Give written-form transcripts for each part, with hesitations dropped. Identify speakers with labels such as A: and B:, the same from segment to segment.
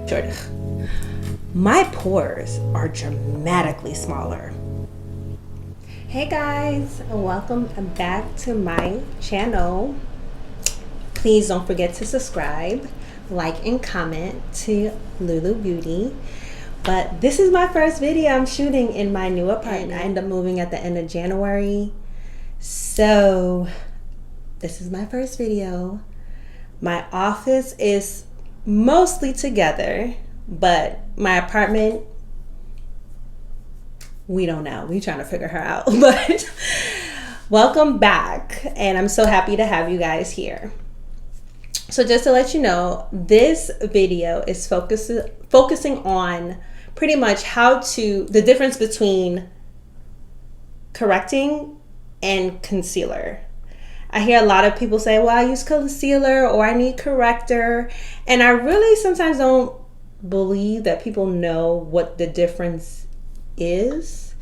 A: short. My pores are dramatically smaller. Hey guys, welcome back to my channel. Please don't forget to subscribe, like, and comment to Lulu Beauty. But this is my first video I'm shooting in my new apartment. I ended up moving at the end of January. So this is my first video. My office is mostly together, but my apartment, we don't know. We're trying to figure her out. But welcome back, and I'm so happy to have you guys here. So just to let you know, this video is focusing on pretty much the difference between correcting and concealer. I hear a lot of people say, well, I use concealer or I need corrector. And I really sometimes don't believe that people know what the difference is.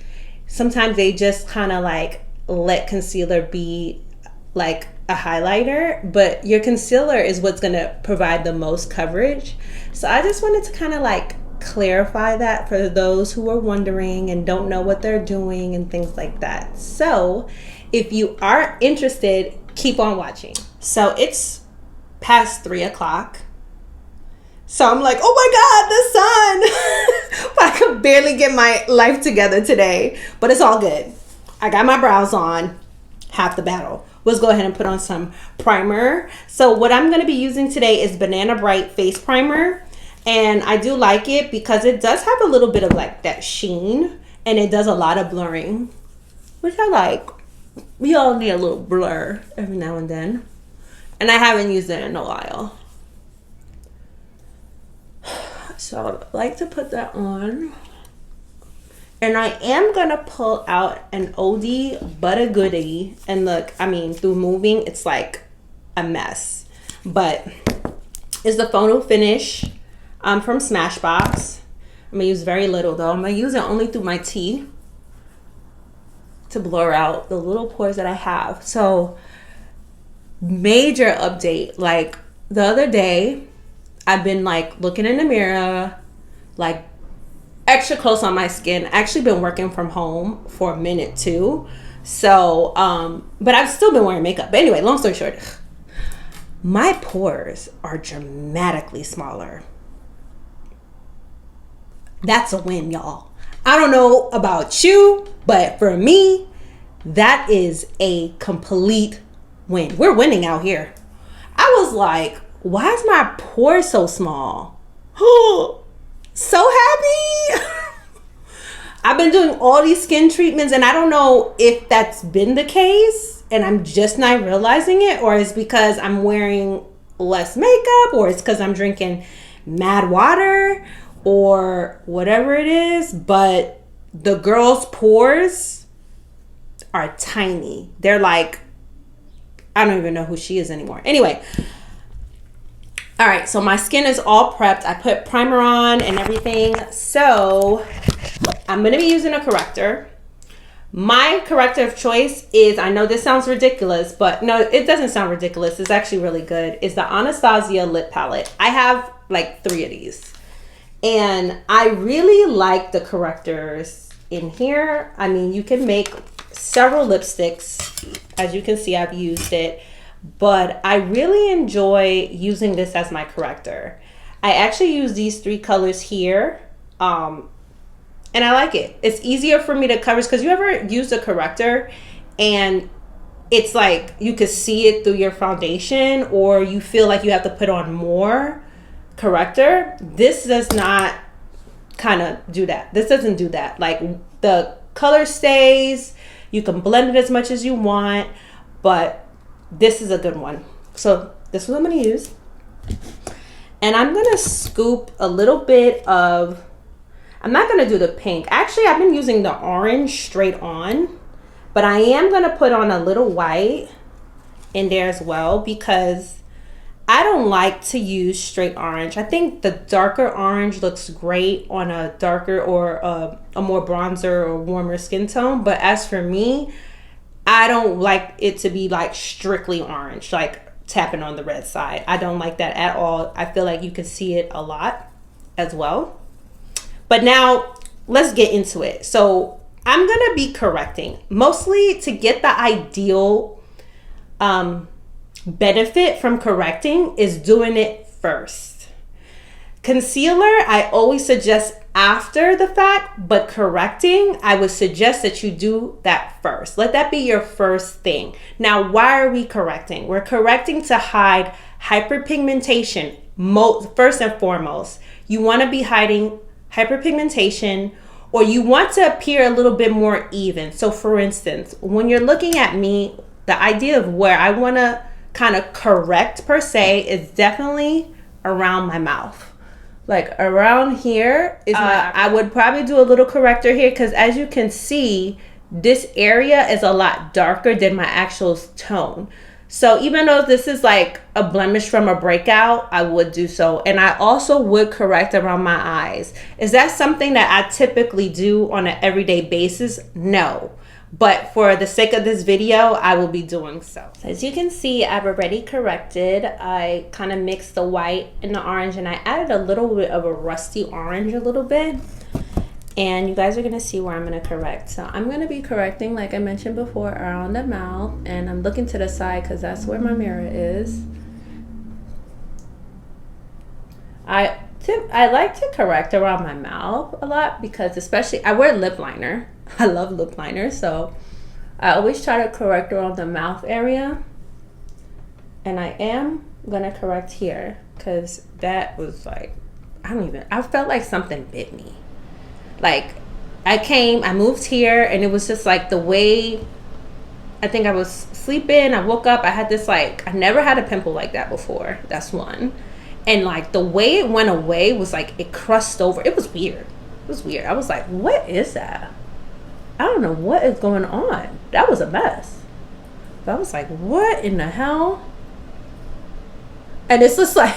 A: Sometimes they just kind of like let concealer be like a highlighter, but your concealer is what's going to provide the most coverage. So I just wanted to kind of like clarify that for those who are wondering and don't know what they're doing and things like that. So if you are interested, keep on watching. So it's past 3 o'clock. So I'm like, oh my God, the sun. I could barely get my life together today, but it's all good. I got my brows on, half the battle. Let's go ahead and put on some primer. So what I'm gonna be using today is Banana Bright Face Primer. And I do like it because it does have a little bit of like that sheen, and it does a lot of blurring, which I like. We all need a little blur every now and then. And I haven't used it in a while. So I like to put that on. And I am gonna pull out an oldie but a goodie. And look, I mean, through moving, it's like a mess. But it's the Photo Finish from SMASHBOX. I'm gonna use very little though. I'm gonna use it only through my T to blur out the little pores that I have. So major update. Like the other day, I've been like looking in the mirror, like extra close on my skin. I actually been working from home for a minute too. So, but I've still been wearing makeup. But anyway, long story short, my pores are dramatically smaller. That's a win, y'all. I don't know about you, but for me, that is a complete win. We're winning out here. I was like, why is my pores so small? So happy. I've been doing all these skin treatments, and I don't know if that's been the case and I'm just not realizing it, or it's because I'm wearing less makeup, or it's because I'm drinking mad water, or whatever it is. But the girl's pores are tiny. They're like, I don't even know who she is anymore. Anyway, all right, so my skin is all prepped. I put primer on and everything. So I'm gonna be using a corrector. My corrector of choice is, I know this sounds ridiculous, but no, it doesn't sound ridiculous. It's actually really good. It's the ANASTASIA lip palette. I have like 3 of these. And I really like the correctors in here. I mean, you can make several lipsticks. As you can see, I've used it. But I really enjoy using this as my corrector. I actually use these 3 colors here. And I like it. It's easier for me to cover, because you ever use a corrector and it's like you could see it through your foundation, or you feel like you have to put on more corrector. This does not kind of do that. This doesn't do that. Like the color stays, you can blend it as much as you want, but this is a good one. So this is what I'm going to use. And I'm going to scoop a little bit of, I'm not going to do the pink. Actually, I've been using the orange straight on, but I am going to put on a little white in there as well, because I don't like to use straight orange. I think the darker orange looks great on a darker or a more bronzer or warmer skin tone. But as for me, I don't like it to be like strictly orange, like tapping on the red side. I don't like that at all. I feel like you can see it a lot. as well. But now let's get into it. So I'm gonna be correcting mostly to get the ideal benefit from correcting is doing it first. Concealer, I always suggest after the fact, but correcting, I would suggest that you do that first. Let that be your first thing. Now, why are we correcting? We're correcting to hide hyperpigmentation. First and foremost, you want to be hiding hyperpigmentation, or you want to appear a little bit more even. So for instance, when you're looking at me, the idea of where I want to kind of correct per se is definitely around my mouth. Like around here is I would probably do a little corrector here, because as you can see, this area is a lot darker than my actual tone. So even though this is like a blemish from a breakout, I would do so. And I also would correct around my eyes. Is that something that I typically do on an everyday basis? No. But for the sake of this video, I will be doing so. As you can see, I've already corrected. I kind of mixed the white and the orange, and I added a little bit of a rusty orange a little bit. And you guys are going to see where I'm going to correct. So I'm going to be correcting, like I mentioned before, around the mouth. And I'm looking to the side because that's where my mirror is. I like to correct around my mouth a lot because especially I wear lip liner. I love lip liner. So I always try to correct around the mouth area. And I am going to correct here because that was like, I felt like something bit me. Like I moved here and it was just like the way, I think I was sleeping, I woke up, I had this like, I never had a pimple like that before. That's one. And like the way it went away was like it crushed over. It was weird. It was weird. I was like, what is that? I don't know what is going on. That was a mess. But I was like, what in the hell? And it's just like,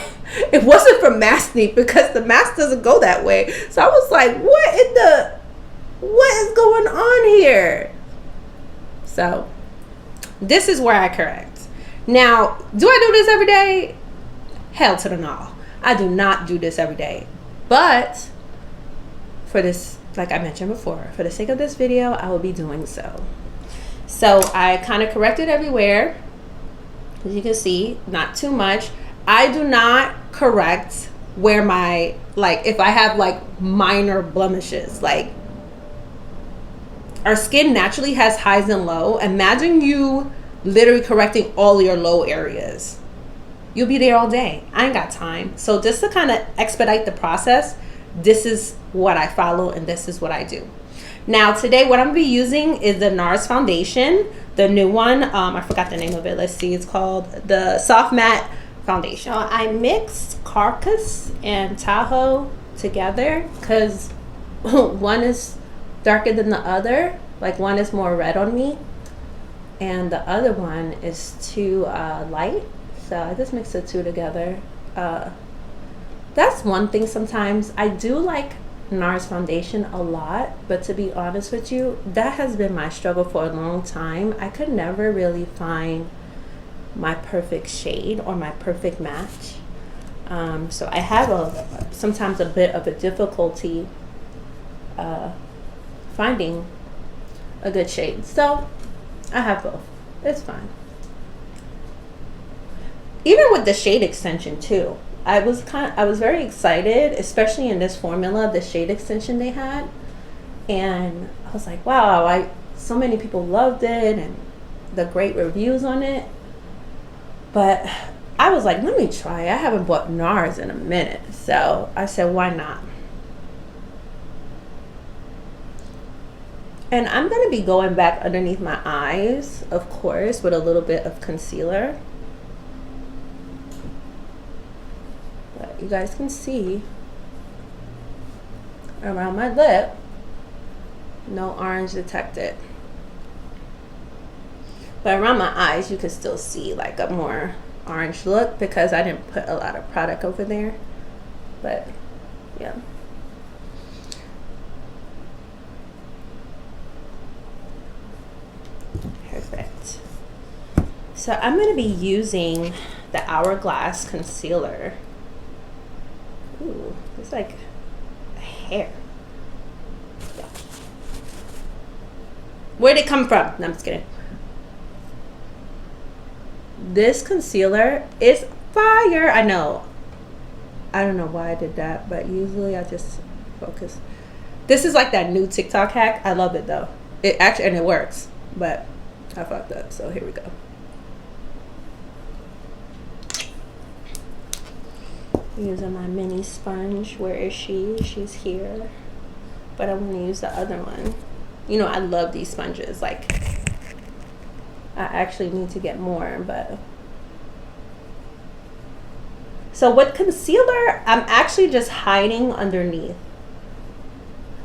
A: it wasn't from masking because the mask doesn't go that way. So I was like, what is going on here? So this is where I correct. Now, do I do this every day? Hell to the no. I do not do this every day. But for this, like I mentioned before, for the sake of this video, I will be doing so. So I kind of corrected everywhere. As you can see, not too much. I do not correct where my, like if I have like minor blemishes. Like our skin naturally has highs and lows. Imagine you literally correcting all your low areas. You'll be there all day. I ain't got time. So just to kind of expedite the process, this is what I follow and this is what I do. Now today what I'm gonna be using is the NARS foundation, the new one. I forgot the name of it. Let's see, it's called the Soft Matte Foundation. I mixed CARACAS and TAHOE together because one is darker than the other. Like one is more red on me and the other one is too light. So I just mixed the two together. That's one thing. Sometimes I do like NARS foundation a lot, but to be honest with you, that has been my struggle for a long time. I could never really find my perfect shade or my perfect match. So I have sometimes a bit of a difficulty finding a good shade. So I have both. It's fine. Even with the shade extension too, I was very excited, especially in this formula, the shade extension they had, and I was like, wow, so many people loved it and the great reviews on it. But I was like, let me try. I haven't bought NARS in a minute, so I said, why not? And I'm gonna be going back underneath my eyes, of course, with a little bit of concealer. You guys can see around my lip, no orange detected. But around my eyes, you can still see like a more orange look because I didn't put a lot of product over there. But yeah. Perfect. So I'm going to be using the Hourglass concealer. Ooh, it's like hair. Where'd it come from? No, I'm just kidding. This concealer is fire. I know. I don't know why I did that, but usually I just focus. This is like that new TikTok hack. I love it though. It actually, and it works, but I fucked up. So here we go. Using my mini sponge. Where is she? She's here. But I want to use the other one. You know, I love these sponges. Like, I actually need to get more, but. So with concealer, I'm actually just hiding underneath.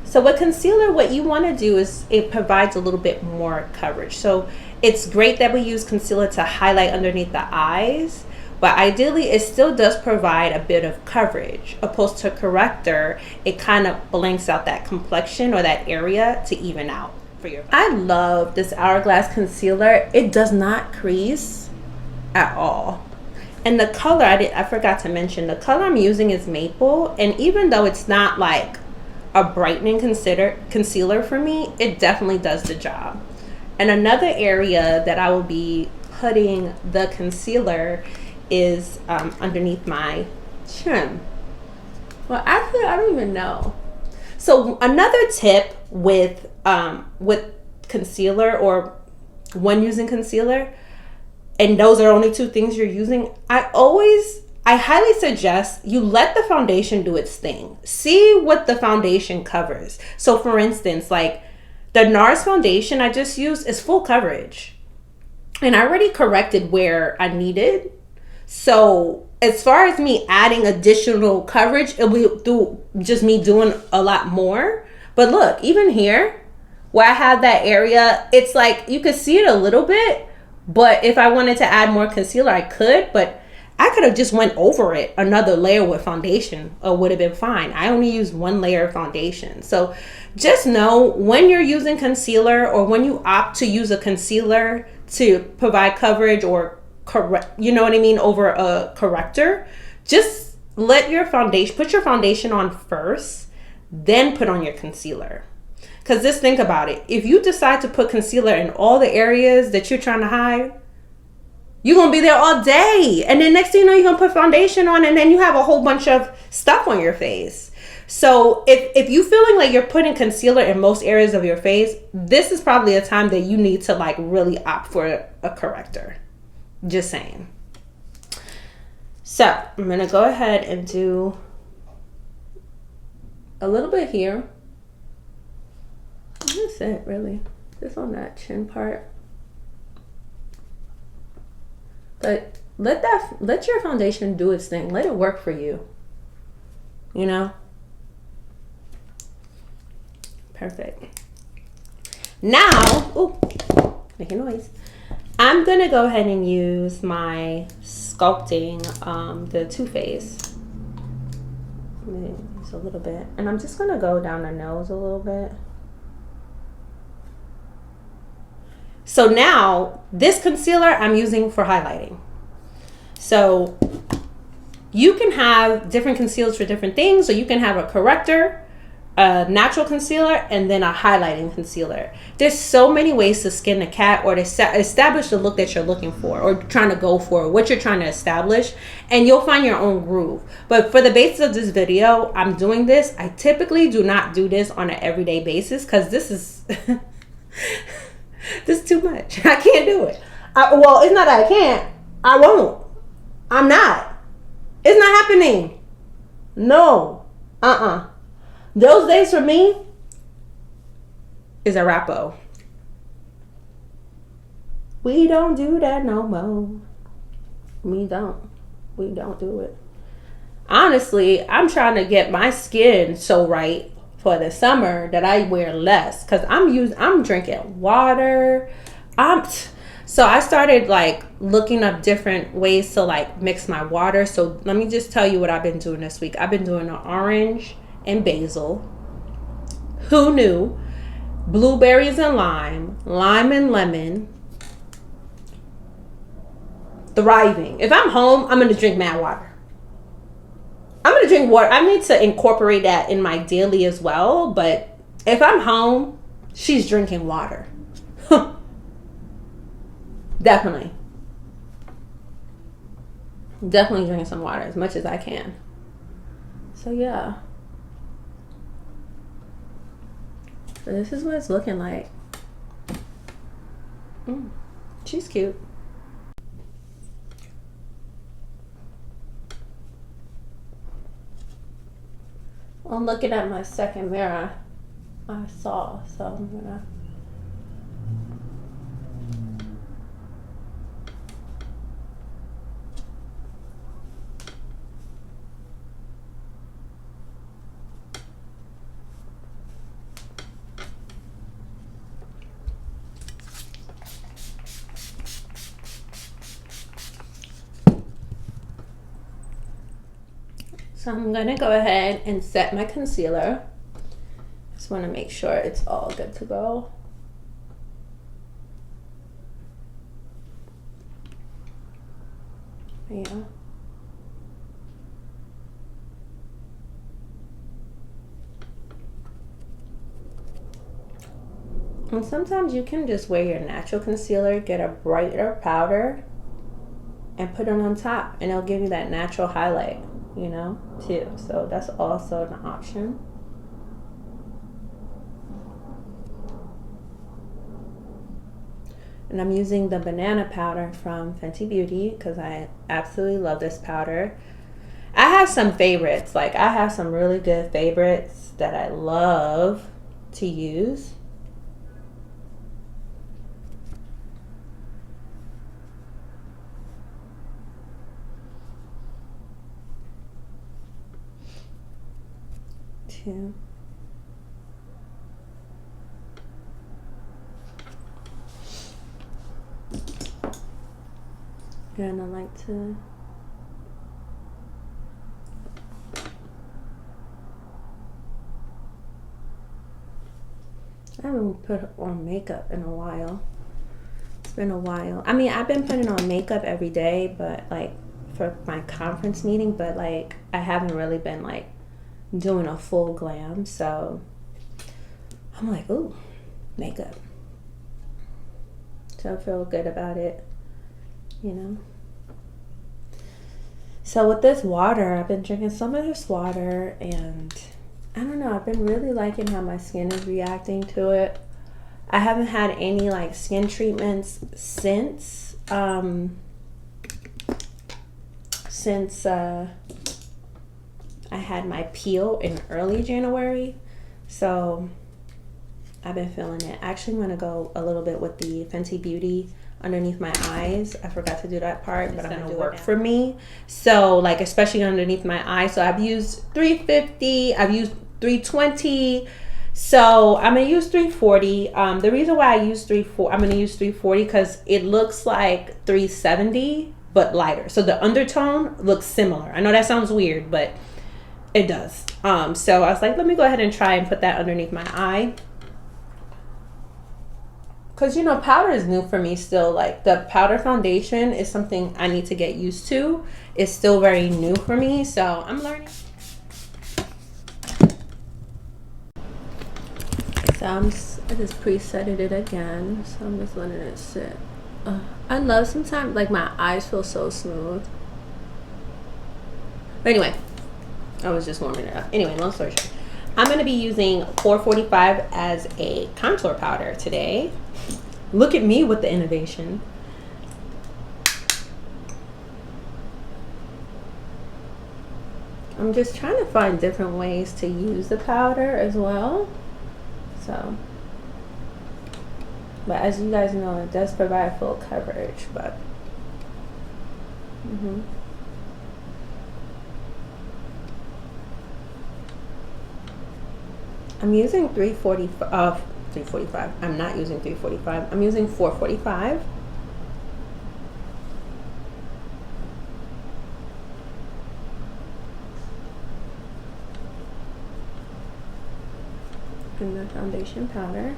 A: So with concealer, what you want to do is it provides a little bit more coverage. So it's great that we use concealer to highlight underneath the eyes, but ideally it still does provide a bit of coverage. Opposed to corrector, it kind of blanks out that complexion or that area to even out for your. I love this Hourglass concealer. It does not crease at all. And the color, I forgot to mention, the color I'm using is Maple. And even though it's not like a brightening concealer for me, it definitely does the job. And another area that I will be putting the concealer is underneath my chin. Well, actually, I don't even know. So another tip with concealer, or when using concealer, and those are only two things you're using, I highly suggest you let the foundation do its thing. See what the foundation covers. So for instance, like the NARS foundation I just used is full coverage. And I already corrected where I needed. So as far as me adding additional coverage, it will do just me doing a lot more. But look, even here, where I have that area, it's like you could see it a little bit. But if I wanted to add more concealer, I could. But I could have just went over it another layer with foundation, or would have been fine. I only used one layer of foundation. So just know when you're using concealer, or when you opt to use a concealer to provide coverage or correct, you know what I mean, over a corrector, just let your foundation, put your foundation on first, then put on your concealer. Because just think about it. If you decide to put concealer in all the areas that you're trying to hide, you're going to be there all day. And then next thing you know, you're going to put foundation on, and then you have a whole bunch of stuff on your face. So if you're feeling like you're putting concealer in most areas of your face, this is probably a time that you need to like really opt for a corrector. Just saying. So I'm going to go ahead and do a little bit here. That's it, really. Just on that chin part. But let your foundation do its thing. Let it work for you. You know? Perfect. Now, ooh, making noise. I'm gonna go ahead and use my sculpting, the Too Faced. Use a little bit, and I'm just gonna go down the nose a little bit. So now this concealer I'm using for highlighting. So you can have different concealers for different things. So you can have a corrector, a natural concealer, and then a highlighting concealer. There's so many ways to skin a cat, or to establish the look that you're looking for, or trying to go for, what you're trying to establish, and you'll find your own groove. But for the basis of this video, I'm doing this. I typically do not do this on an everyday basis, because this is this is too much. I can't do it. Well, it's not that I can't. I won't. I'm not. It's not happening. No. Those days for me is a rappo. We don't do that no more. We don't do it. Honestly, I'm trying to get my skin so right for the summer that I wear less, because I'm drinking water. So I started like looking up different ways to like mix my water. So let me just tell you what I've been doing this week. I've been doing an orange and basil. Who knew? Blueberries and lime, lime and lemon. Thriving. If I'm home, I'm gonna drink mad water. I'm gonna drink water. I need to incorporate that in my daily as well. But if I'm home, she's drinking water. Definitely. Definitely drinking some water as much as I can. So yeah. So this is what it's looking like. She's cute. I'm looking at my second mirror I saw, so I'm gonna So I'm gonna go ahead and set my concealer. Just wanna make sure it's all good to go. Yeah. And sometimes you can just wear your natural concealer, get a brighter powder, and put it on top, and it'll give you that natural highlight, you know, too. So that's also an option. And I'm using the banana powder from Fenty Beauty because I absolutely love this powder. I have some favorites. Like, I have some really good favorites that I love to use. Too. And I like to I haven't put on makeup in a while. It's been a while. I mean, I've been putting on makeup every day, but like for my conference meeting, but like I haven't really been like doing a full glam. So I'm like, ooh, makeup. So I feel good about it, you know. So with this water, I've been drinking some of this water, and I don't know, I've been really liking how my skin is reacting to it. I haven't had any like skin treatments since I had my peel in early January. So I've been feeling it. Actually, I'm gonna go a little bit with the Fenty Beauty underneath my eyes. I forgot to do that part, but I'm gonna work for me. So like, especially underneath my eyes. So I've used 350, I've used 320. So I'm gonna use 340. The reason why I use I'm gonna use 340 because it looks like 370, but lighter. So the undertone looks similar. I know that sounds weird, but it does. So I was like, let me go ahead and try and put that underneath my eye. Because, you know, powder is new for me still. Like, the powder foundation is something I need to get used to. It's still very new for me, so I'm learning. So I just presetted it again. So I'm just letting it sit. I love sometimes, like, my eyes feel so smooth. But anyway, I was just warming it up. Anyway, long story short, I'm going to be using 445 as a contour powder today. Look at me with the innovation. I'm just trying to find different ways to use the powder as well. So, but as you guys know, it does provide full coverage, but I'm using 345. I'm not using 345. I'm using 445. And the foundation powder.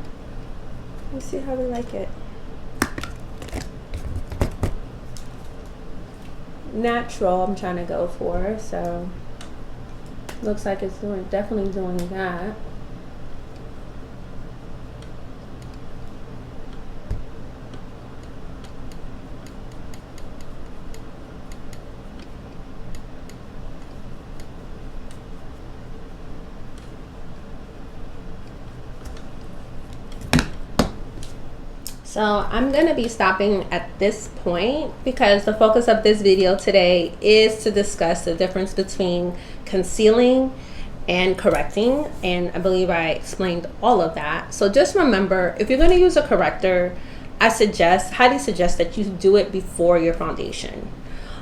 A: Let's see how we like it. Natural, I'm trying to go for, so
B: Looks like it's definitely doing that. So I'm going to be stopping at this point because the focus of this video today is to discuss the difference between concealing and correcting, and I believe I explained all of that. So just remember, if you're going to use a corrector, I highly suggest that you do it before your foundation.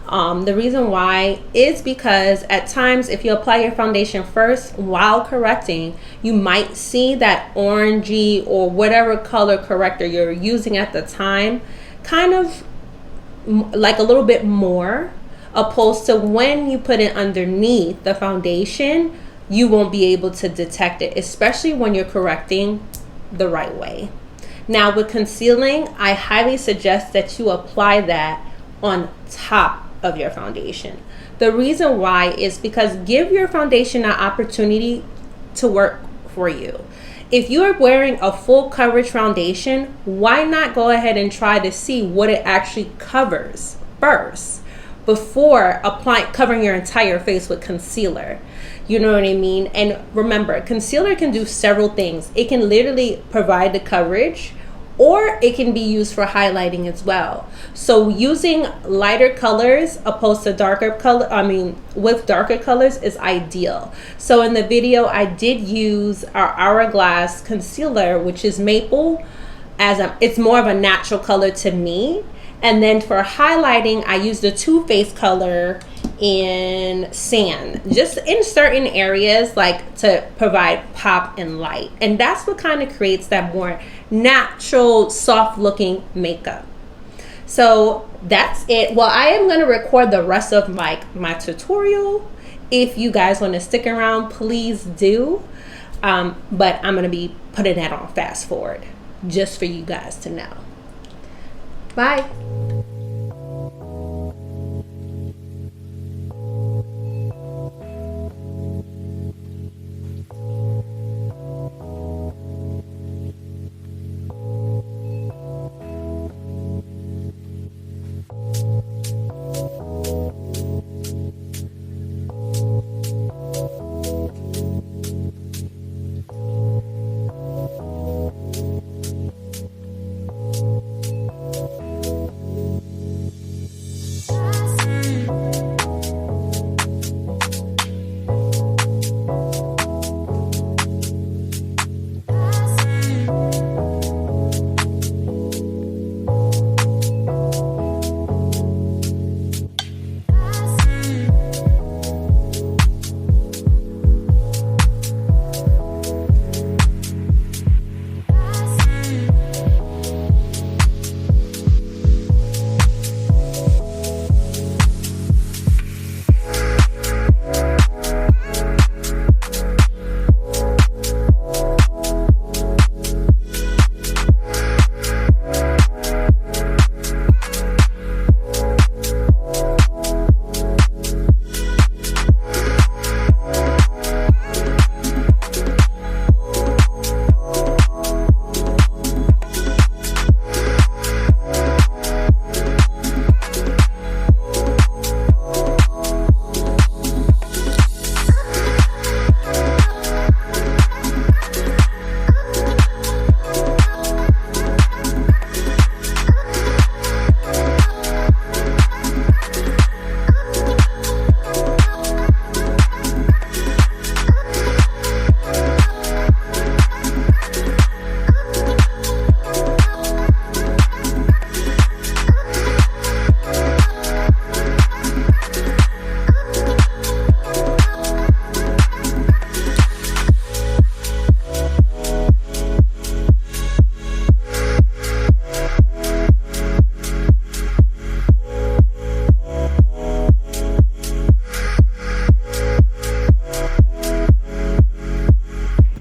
B: The reason why is because at times if you apply your foundation first while correcting, you might see that orangey or whatever color corrector you're using at the time kind of like a little bit more, opposed to when you put it underneath the foundation, you won't be able to detect it, especially when you're correcting the right way. Now with concealing, I highly suggest that you apply that on top of your foundation. The reason why is because give your foundation an opportunity to work for you. If you are wearing a full coverage foundation, why not go ahead and try to see what it actually covers first before covering your entire face with concealer? You know what I mean? And remember, concealer can do several things. It can literally provide the coverage, or it can be used for highlighting as well. So using lighter colors opposed to with darker colors is ideal. So in the video, I did use our Hourglass concealer, which is maple, it's more of a natural color to me. And then for highlighting, I used the Too Faced color in sand, just in certain areas, like to provide pop and light. And that's what kind of creates that more natural, soft looking makeup. So that's it. Well, I am going to record the rest of my tutorial. If you guys want to stick around, please do. But I'm going to be putting that on fast forward just for you guys to know. Bye.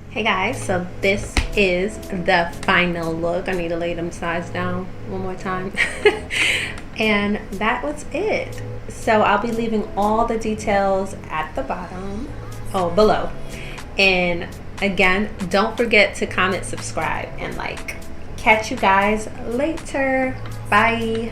B: Hey guys, so this is the final look. I need to lay them sides down one more time. And that was it. So I'll be leaving all the details at the bottom. below. And again, don't forget to comment, subscribe, and like. Catch you guys later. Bye.